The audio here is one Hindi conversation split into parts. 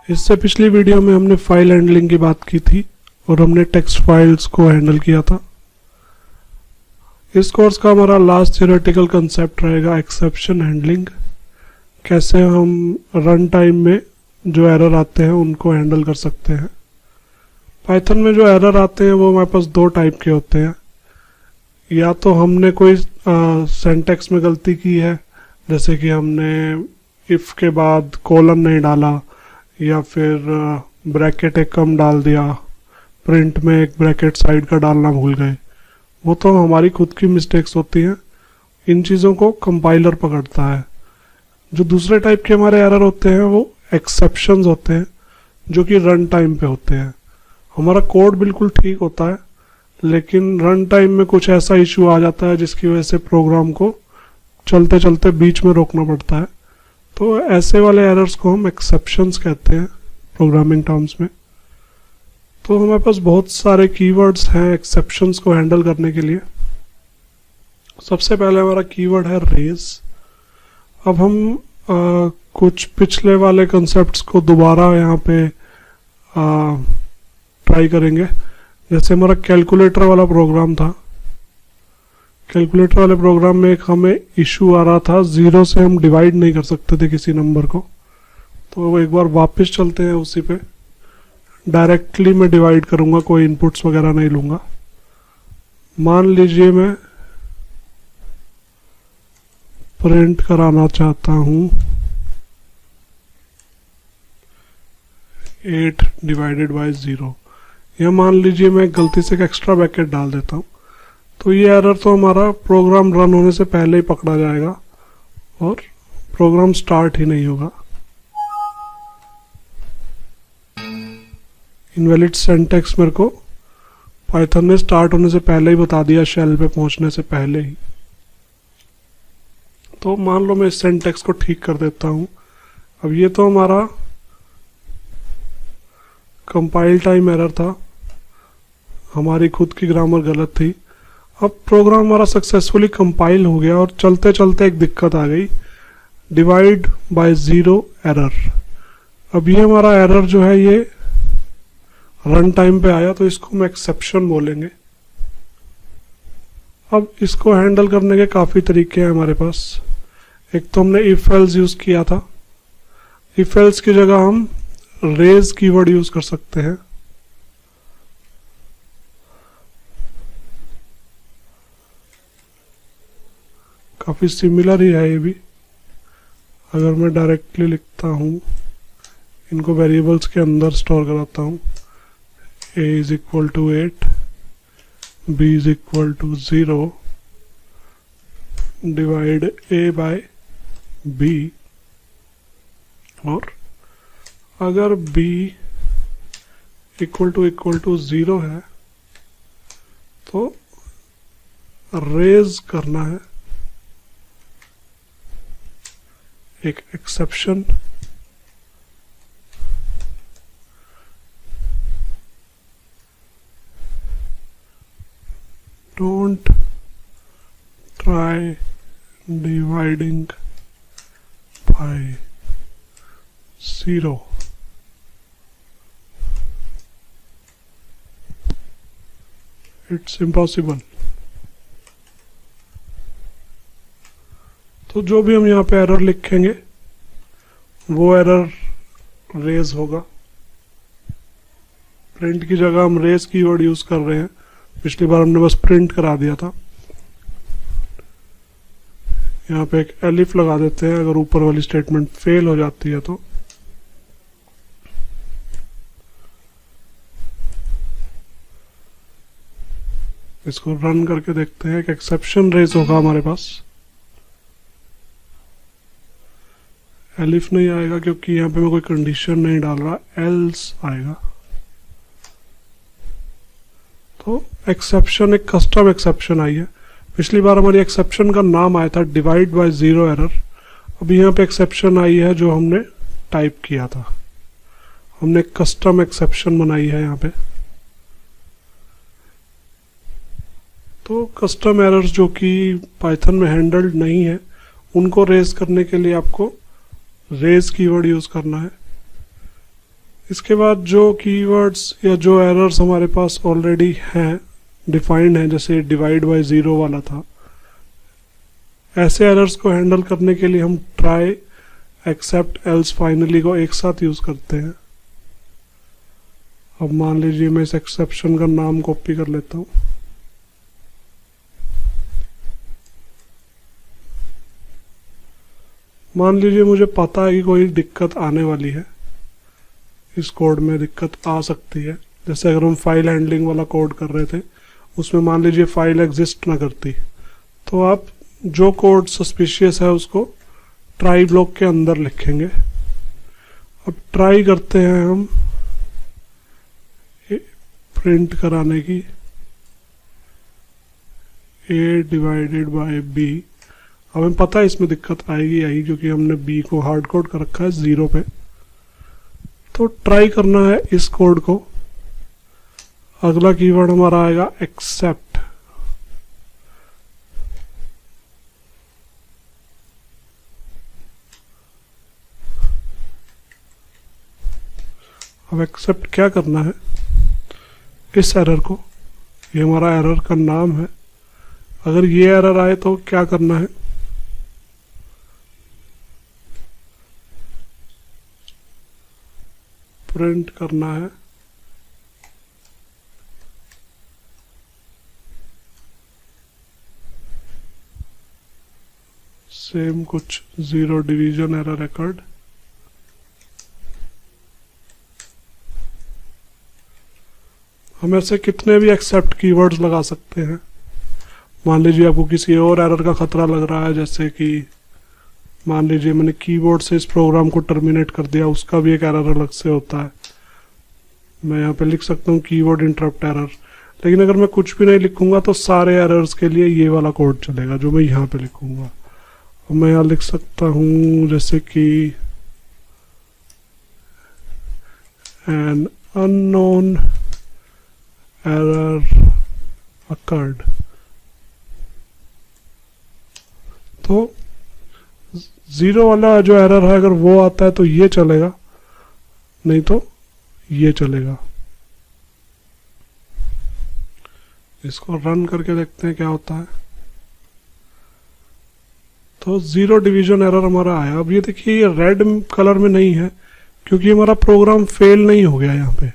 इससे पिछली वीडियो में हमने फाइल हैंडलिंग की बात की थी और हमने टेक्स्ट फाइल्स को हैंडल किया था। इस कोर्स का हमारा लास्ट थ्योरेटिकल कंसेप्ट रहेगा एक्सेप्शन हैंडलिंग। कैसे हम रन टाइम में जो एरर आते हैं उनको हैंडल कर सकते हैं। पाइथन में जो एरर आते हैं वो हमारे पास दो टाइप के होते हैं। या तो हमने कोई सिंटैक्स में गलती की है, जैसे कि हमने इफ के बाद कोलन नहीं डाला या फिर ब्रैकेट एक कम डाल दिया, प्रिंट में एक ब्रैकेट साइड का डालना भूल गए। वो तो हमारी खुद की मिस्टेक्स होती हैं। इन चीज़ों को कंपाइलर पकड़ता है। जो दूसरे टाइप के हमारे एरर होते हैं वो एक्सेप्शंस होते हैं, जो कि रन टाइम पे होते हैं। हमारा कोड बिल्कुल ठीक होता है, लेकिन रन टाइम में कुछ ऐसा इशू आ जाता है जिसकी वजह से प्रोग्राम को चलते चलते बीच में रोकना पड़ता है। तो ऐसे वाले एरर्स को हम एक्सेप्शंस कहते हैं प्रोग्रामिंग टर्म्स में। तो हमारे पास बहुत सारे कीवर्ड्स हैं एक्सेप्शंस को हैंडल करने के लिए। सबसे पहले हमारा कीवर्ड है रेज। अब हम कुछ पिछले वाले कंसेप्ट्स को दोबारा यहाँ पे ट्राई करेंगे। जैसे हमारा कैलकुलेटर वाला प्रोग्राम था। कैलकुलेटर वाले प्रोग्राम में एक हमें इशू आ रहा था, जीरो से हम डिवाइड नहीं कर सकते थे किसी नंबर को। तो एक बार वापस चलते हैं उसी पे। डायरेक्टली मैं डिवाइड करूंगा, कोई इनपुट्स वगैरह नहीं लूंगा। मान लीजिए मैं प्रिंट कराना चाहता हूं 8 डिवाइडेड बाय 0। या मान लीजिए मैं गलती से एक एक्स्ट्रा ब्रैकेट डाल देता हूं, तो ये एरर तो हमारा प्रोग्राम रन होने से पहले ही पकड़ा जाएगा और प्रोग्राम स्टार्ट ही नहीं होगा। इनवैलिड सिंटैक्स मेरे को पाइथन ने स्टार्ट होने से पहले ही बता दिया, शेल पे पहुंचने से पहले ही। तो मान लो मैं इस सिंटैक्स को ठीक कर देता हूं। अब ये तो हमारा कंपाइल टाइम एरर था, हमारी खुद की ग्रामर गलत थी। अब प्रोग्राम हमारा सक्सेसफुली कंपाइल हो गया और चलते चलते एक दिक्कत आ गई, डिवाइड बाय 0 एरर। अब ये हमारा एरर जो है ये रन टाइम पे आया, तो इसको हम एक्सेप्शन बोलेंगे। अब इसको हैंडल करने के काफ़ी तरीके हैं हमारे पास। एक तो हमने इफ एल्स यूज़ किया था। इफ एल्स की जगह हम रेज कीवर्ड यूज़ कर सकते हैं। काफ़ी सिमिलर ही है ये भी। अगर मैं डायरेक्टली लिखता हूँ, इनको वेरिएबल्स के अंदर स्टोर कराता हूँ, a is equal to 8, b is equal to 0, divide a by b, और अगर b इक्वल टू 0 है तो रेज करना है एक exception. Don't try dividing by 0. It's impossible. तो जो भी हम यहाँ पे एरर लिखेंगे वो एरर रेज होगा। प्रिंट की जगह हम रेज कीवर्ड यूज कर रहे हैं। पिछली बार हमने बस प्रिंट करा दिया था। यहाँ पे एक एलिफ लगा देते हैं अगर ऊपर वाली स्टेटमेंट फेल हो जाती है तो। इसको रन करके देखते हैं, एक एक्सेप्शन रेज होगा हमारे पास। एलिफ नहीं आएगा क्योंकि यहाँ पे मैं कोई कंडीशन नहीं डाल रहा, एल्स आएगा। तो एक्सेप्शन एक कस्टम एक्सेप्शन आई है। पिछली बार हमारी एक्सेप्शन का नाम आया था डिवाइड बाय 0 एरर। अभी यहाँ पे एक्सेप्शन आई है जो हमने टाइप किया था। हमने कस्टम एक्सेप्शन बनाई है यहाँ पे। तो कस्टम एरर्स जो कि पाइथन में हैंडल्ड नहीं है उनको रेज करने के लिए आपको रेज कीवर्ड यूज करना है। इसके बाद जो कीवर्ड्स या जो एरर्स हमारे पास ऑलरेडी हैं, डिफाइंड हैं, जैसे डिवाइड बाय ज़ीरो वाला था, ऐसे एरर्स को हैंडल करने के लिए हम ट्राई, एक्सेप्ट, एल्स, फाइनली को एक साथ यूज करते हैं। अब मान लीजिए मैं इस एक्सेप्शन का नाम कॉपी कर लेता हूं। मान लीजिए मुझे पता है कि कोई दिक्कत आने वाली है, इस कोड में दिक्कत आ सकती है। जैसे अगर हम फाइल हैंडलिंग वाला कोड कर रहे थे, उसमें मान लीजिए फाइल एग्जिस्ट ना करती, तो आप जो कोड सस्पिशियस है उसको ट्राई ब्लॉक के अंदर लिखेंगे। अब ट्राई करते हैं हम प्रिंट कराने की a डिवाइडेड बाय b। हमें पता है इसमें दिक्कत आएगी क्योंकि हमने b को हार्ड कोड कर रखा है 0 पे। तो ट्राई करना है इस कोड को। अगला कीवर्ड हमारा आएगा एक्सेप्ट। अब एक्सेप्ट क्या करना है, इस एरर को, ये हमारा एरर का नाम है, अगर ये एरर आए तो क्या करना है, प्रिंट करना है सेम कुछ 0 डिवीजन एरर रिकॉर्ड। हम ऐसे कितने भी एक्सेप्ट कीवर्ड्स लगा सकते हैं। मान लीजिए आपको किसी और एरर का खतरा लग रहा है, जैसे कि मान लीजिए मैंने कीबोर्ड से इस प्रोग्राम को टर्मिनेट कर दिया, उसका भी एक एरर अलग से होता है। मैं यहाँ पे लिख सकता हूँ कीबोर्ड इंटरप्ट एरर, लेकिन अगर मैं कुछ भी नहीं लिखूंगा तो सारे एरर्स के लिए ये वाला कोड चलेगा जो मैं यहाँ पे लिखूंगा। और मैं यहाँ लिख सकता हूँ जैसे कि एन अननोन एरर अकर्ड। तो 0 वाला जो एरर है अगर वो आता है तो ये चलेगा, नहीं तो ये चलेगा। इसको रन करके देखते हैं क्या होता है। तो 0 डिवीजन एरर हमारा आया। अब ये देखिए ये रेड कलर में नहीं है क्योंकि हमारा प्रोग्राम फेल नहीं हो गया। यहाँ पे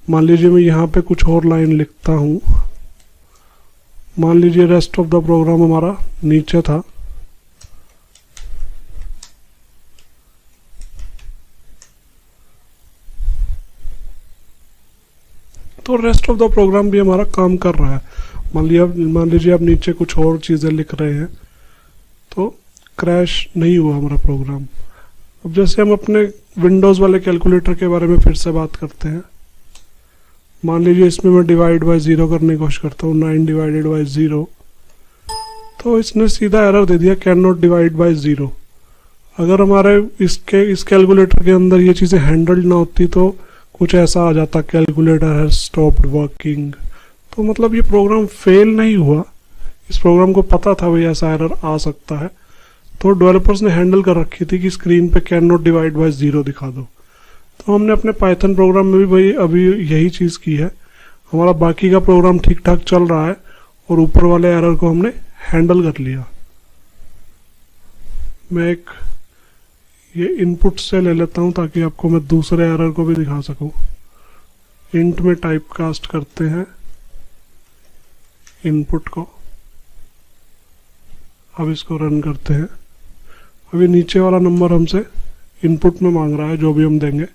मान लीजिए मैं यहाँ पे कुछ और लाइन लिखता हूँ, मान लीजिए रेस्ट ऑफ द प्रोग्राम हमारा नीचे था, तो रेस्ट ऑफ द प्रोग्राम भी हमारा काम कर रहा है। मान लीजिए आप नीचे कुछ और चीजें लिख रहे हैं तो क्रैश नहीं हुआ हमारा प्रोग्राम। अब जैसे हम अपने विंडोज वाले कैलकुलेटर के बारे में फिर से बात करते हैं। मान लीजिए इसमें मैं डिवाइड बाय 0 करने की कोशिश करता हूँ, 9 डिवाइडेड बाय 0, तो इसने सीधा एरर दे दिया कैन नॉट डिवाइड बाय 0। अगर हमारे इस कैलकुलेटर के अंदर ये चीजें हैंडल्ड ना होती तो कुछ ऐसा आ जाता, कैलकुलेटर हैज स्टॉप्ड वर्किंग। तो मतलब ये प्रोग्राम फेल नहीं हुआ, इस प्रोग्राम को पता था भाई ऐसा एरर आ सकता है, तो डेवलपर्स ने हैंडल कर रखी थी कि स्क्रीन पे कैन नॉट डिवाइड बाय 0 दिखा दो। तो हमने अपने पाइथन प्रोग्राम में भी भाई अभी यही चीज की है। हमारा बाकी का प्रोग्राम ठीक ठाक चल रहा है और ऊपर वाले एरर को हमने हैंडल कर लिया। मैं एक ये इनपुट से ले लेता हूं ताकि आपको मैं दूसरे एरर को भी दिखा सकूं। इंट में टाइप कास्ट करते हैं इनपुट को। अब इसको रन करते हैं। अभी नीचे वाला नंबर हमसे इनपुट में मांग रहा है, जो भी हम देंगे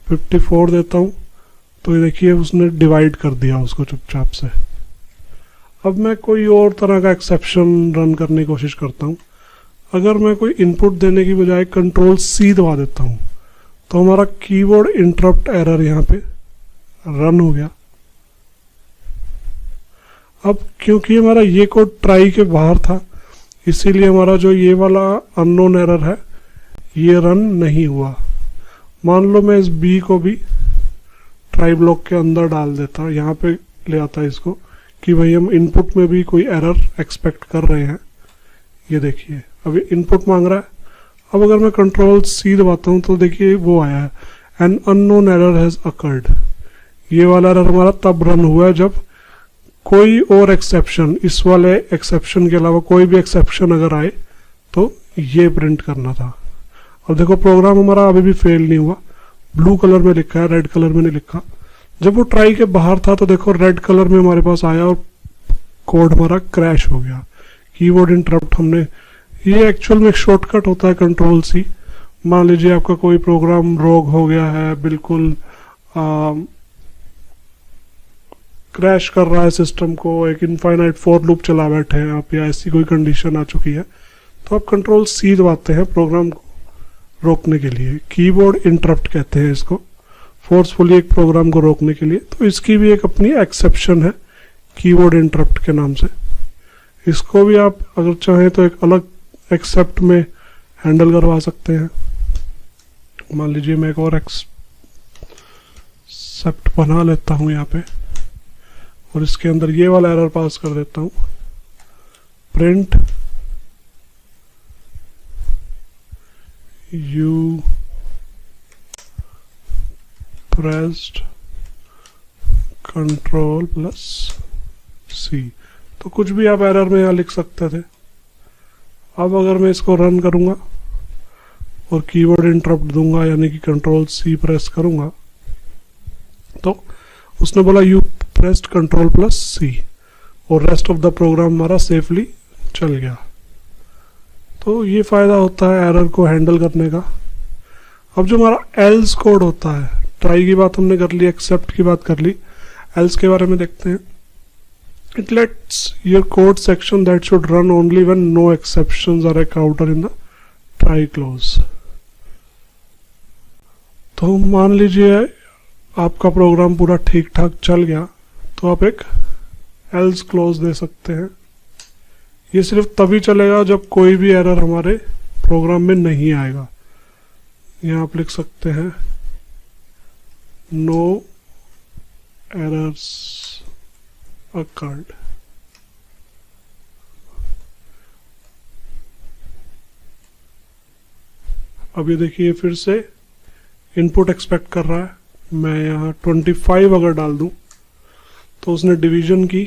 54 देता हूं तो ये देखिए उसने डिवाइड कर दिया उसको चुपचाप से। अब मैं कोई और तरह का एक्सेप्शन रन करने की कोशिश करता हूं। अगर मैं कोई इनपुट देने की बजाय कंट्रोल C दबा देता हूं तो हमारा कीबोर्ड इंटरप्ट एरर यहाँ पे रन हो गया। अब क्योंकि हमारा ये कोड ट्राई के बाहर था, इसीलिए हमारा जो ये वाला अननोन एरर है ये रन नहीं हुआ। मान लो मैं इस B को भी ट्राई ब्लॉक के अंदर डाल देता, यहाँ पे ले आता इसको कि भाई हम इनपुट में भी कोई एरर एक्सपेक्ट कर रहे हैं। ये देखिए अभी इनपुट मांग रहा है। अब अगर मैं कंट्रोल C दबाता हूँ तो देखिए वो आया है an unknown error has occurred. ये वाला एरर हमारा तब रन हुआ है जब कोई और एक्सेप्शन, इस वाले एक्सेप्शन के अलावा कोई भी एक्सेप्शन अगर आए तो ये प्रिंट करना था। अब देखो प्रोग्राम हमारा अभी भी फेल नहीं हुआ, ब्लू कलर में लिखा है, रेड कलर में नहीं लिखा। जब वो ट्राई के बाहर था तो देखो रेड कलर में हमारे पास आया और कोड हमारा क्रैश हो गया। कीबोर्ड इंटरप्ट हमने, ये एक्चुअल में शॉर्टकट होता है कंट्रोल सी। मान लीजिए आपका कोई प्रोग्राम रोग हो गया है, बिल्कुल क्रैश कर रहा है सिस्टम को, एक इनफाइनाइट फॉर लूप चला बैठे हैं आप, या ऐसी कोई कंडीशन आ चुकी है, तो आप कंट्रोल सी दबाते हैं प्रोग्राम को रोकने के लिए। कीबोर्ड इंटरप्ट कहते हैं इसको, फोर्सफुली एक प्रोग्राम को रोकने के लिए। तो इसकी भी एक अपनी एक्सेप्शन है कीबोर्ड इंटरप्ट के नाम से। इसको भी आप अगर चाहें तो एक अलग एक्सेप्ट में हैंडल करवा सकते हैं। मान लीजिए मैं एक और एक्सेप्ट बना लेता हूं यहाँ पे, और इसके अंदर ये वाला एरर पास कर देता हूं, print you pressed control plus C. तो कुछ भी आप एरर में यहाँ लिख सकते थे। अब अगर मैं इसको रन करूंगा और कीबोर्ड इंटरप्ट दूंगा, यानी कि कंट्रोल सी प्रेस करूंगा, तो उसने बोला यू प्रेस्ड कंट्रोल प्लस सी, और रेस्ट ऑफ द प्रोग्राम हमारा सेफली चल गया। तो ये फायदा होता है एरर को हैंडल करने का। अब जो हमारा एल्स कोड होता है, ट्राई की बात हमने कर ली, एक्सेप्ट की बात कर ली, एल्स के बारे में देखते हैं। It lets your code section that should run only when no exceptions are encountered in the try clause. तो मान लीजिए आपका प्रोग्राम पूरा ठीक ठाक चल गया, तो आप एक एल्स क्लोज दे सकते हैं। ये सिर्फ तभी चलेगा जब कोई भी एरर हमारे प्रोग्राम में नहीं आएगा। यहाँ आप लिख सकते हैं नो एरर्स अकर्ड। अब ये देखिए फिर से इनपुट एक्सपेक्ट कर रहा है। मैं यहाँ 25 अगर डाल दूं तो उसने डिवीजन की,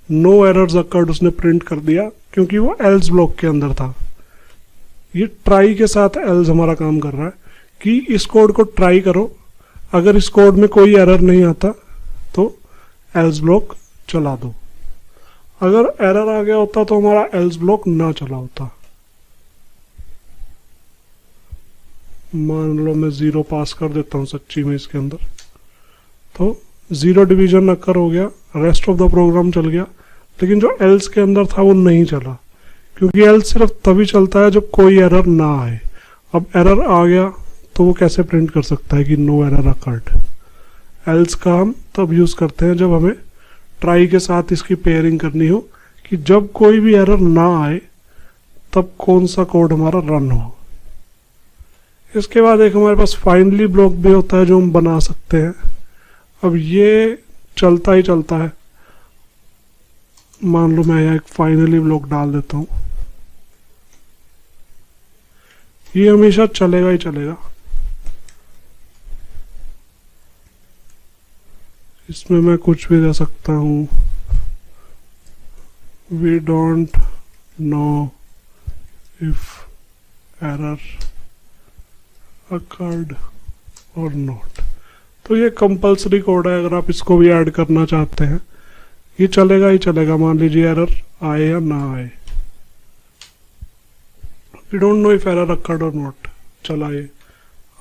नो एरर्स अकर्ड उसने प्रिंट कर दिया, क्योंकि वो एल्स ब्लॉक के अंदर था। ये ट्राई के साथ एल्स हमारा काम कर रहा है कि इस कोड को ट्राई करो, अगर इस कोड में कोई एरर नहीं आता तो एल्स ब्लॉक चला दो। अगर एरर आ गया होता तो हमारा एल्स ब्लॉक ना चला होता। मान लो मैं 0 पास कर देता हूं सच्ची में इसके अंदर, तो 0 डिवीजन अकर हो गया, रेस्ट ऑफ द प्रोग्राम चल गया, लेकिन जो एल्स के अंदर था वो नहीं चला, क्योंकि एल्स सिर्फ तभी चलता है जब कोई एरर ना आए। अब एरर आ गया तो वो कैसे प्रिंट कर सकता है कि नो एरर अकर्ड। एल्स का हम तब यूज करते हैं जब हमें ट्राई के साथ इसकी पेयरिंग करनी हो, कि जब कोई भी एरर ना आए तब कौन सा कोड हमारा रन हो। इसके बाद एक हमारे पास फाइनली ब्लॉक भी होता है जो हम बना सकते हैं। अब ये चलता ही चलता है। मान लो मैं यहाँ एक फाइनली ब्लॉक डाल देता हूं, ये हमेशा चलेगा ही चलेगा। इसमें मैं कुछ भी दे सकता हूं, we don't know if error occurred or not. तो ये कंपल्सरी कोड है, अगर आप इसको भी ऐड करना चाहते हैं ये चलेगा ही चलेगा, मान लीजिए एरर आए या ना आए। We don't know if error occurred or not चला ये।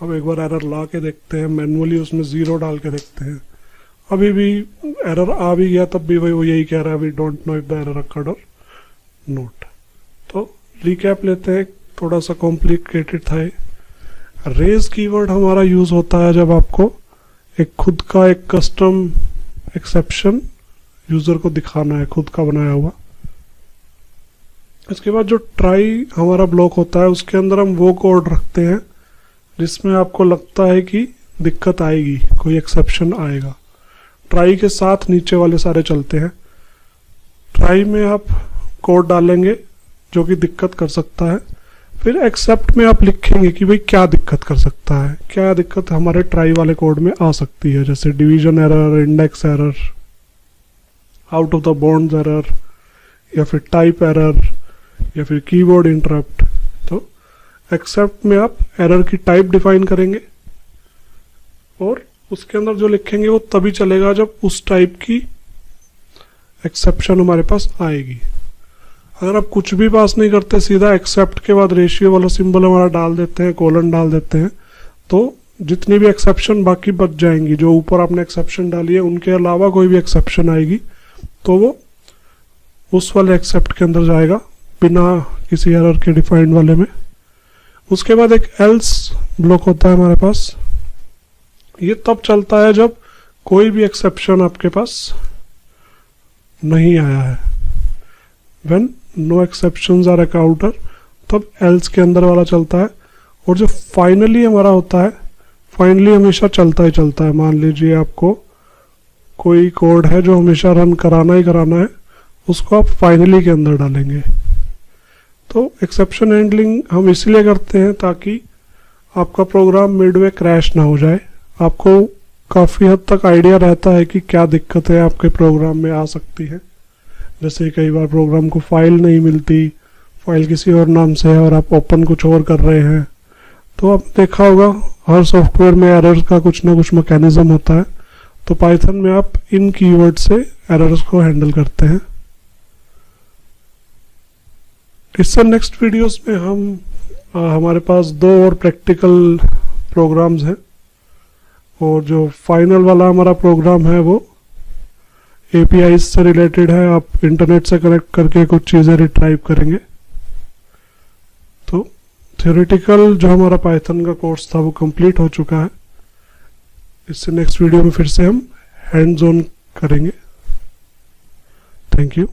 अब एक बार एरर ला के देखते हैं, मैनुअली उसमें 0 डाल के देखते हैं। अभी भी एरर आ भी गया, तब भी वो यही कह रहा है we don't know if the error occurred or not. तो रिकैप लेते हैं, थोड़ा सा कॉम्प्लिकेटेड था ये। रेज कीवर्ड हमारा यूज होता है जब आपको एक खुद का एक कस्टम एक्सेप्शन यूजर को दिखाना है, खुद का बनाया हुआ। इसके बाद जो ट्राई हमारा ब्लॉक होता है उसके अंदर हम वो कोड रखते हैं जिसमें आपको लगता है कि दिक्कत आएगी, कोई एक्सेप्शन आएगा। ट्राई के साथ नीचे वाले सारे चलते हैं। ट्राई में आप कोड डालेंगे जो कि दिक्कत कर सकता है, फिर एक्सेप्ट में आप लिखेंगे कि भाई क्या दिक्कत कर सकता है, क्या दिक्कत हमारे ट्राई वाले कोड में आ सकती है, जैसे division error, index error, out of the bonds error, या फिर टाइप एरर, या फिर कीबोर्ड इंटरप्ट। तो एक्सेप्ट में आप एरर की टाइप डिफाइन करेंगे और उसके अंदर जो लिखेंगे वो तभी चलेगा जब उस टाइप की एक्सेप्शन हमारे पास आएगी। अगर आप कुछ भी पास नहीं करते, सीधा एक्सेप्ट के बाद रेशियो वाला सिंबल हमारा डाल देते हैं, कोलन डाल देते हैं, तो जितनी भी एक्सेप्शन बाकी बच जाएंगी, जो ऊपर आपने एक्सेप्शन डाली है उनके अलावा कोई भी एक्सेप्शन आएगी तो वो उस वाले एक्सेप्ट के अंदर जाएगा बिना किसी एरर के डिफाइंड वाले में। उसके बाद एक एल्स ब्लॉक होता है हमारे पास। ये तब चलता है जब कोई भी एक्सेप्शन आपके पास नहीं आया है। व्हेन नो एक्सेप्शंस आर अकाउंटर, तब एल्स के अंदर वाला चलता है। और जो फाइनली हमारा होता है, फाइनली हमेशा चलता ही चलता है। मान लीजिए आपको कोई कोड है जो हमेशा रन कराना ही कराना है, उसको आप फाइनली के अंदर डालेंगे। तो एक्सेप्शन हैंडलिंग हम इसलिए करते हैं ताकि आपका प्रोग्राम मिडवे क्रैश ना हो जाए। आपको काफ़ी हद तक आइडिया रहता है कि क्या दिक्कतें आपके प्रोग्राम में आ सकती है। जैसे कई बार प्रोग्राम को फाइल नहीं मिलती, फाइल किसी और नाम से है और आप ओपन कुछ और कर रहे हैं। तो आपने देखा होगा हर सॉफ्टवेयर में एरर्स का कुछ ना कुछ मैकेनिज्म होता है। तो पाइथन में आप इन कीवर्ड से एरर्स को हैंडल करते हैं। इससे नेक्स्ट वीडियोस में हमारे पास 2 और प्रैक्टिकल प्रोग्राम्स हैं, और जो फाइनल वाला हमारा प्रोग्राम है वो API से रिलेटेड है। आप इंटरनेट से कनेक्ट करके कुछ चीज़ें रिट्राइव करेंगे। तो थ्योरेटिकल जो हमारा पाइथन का कोर्स था वो कंप्लीट हो चुका है। इससे नेक्स्ट वीडियो में फिर से हम हैंड्स ऑन करेंगे। Thank you.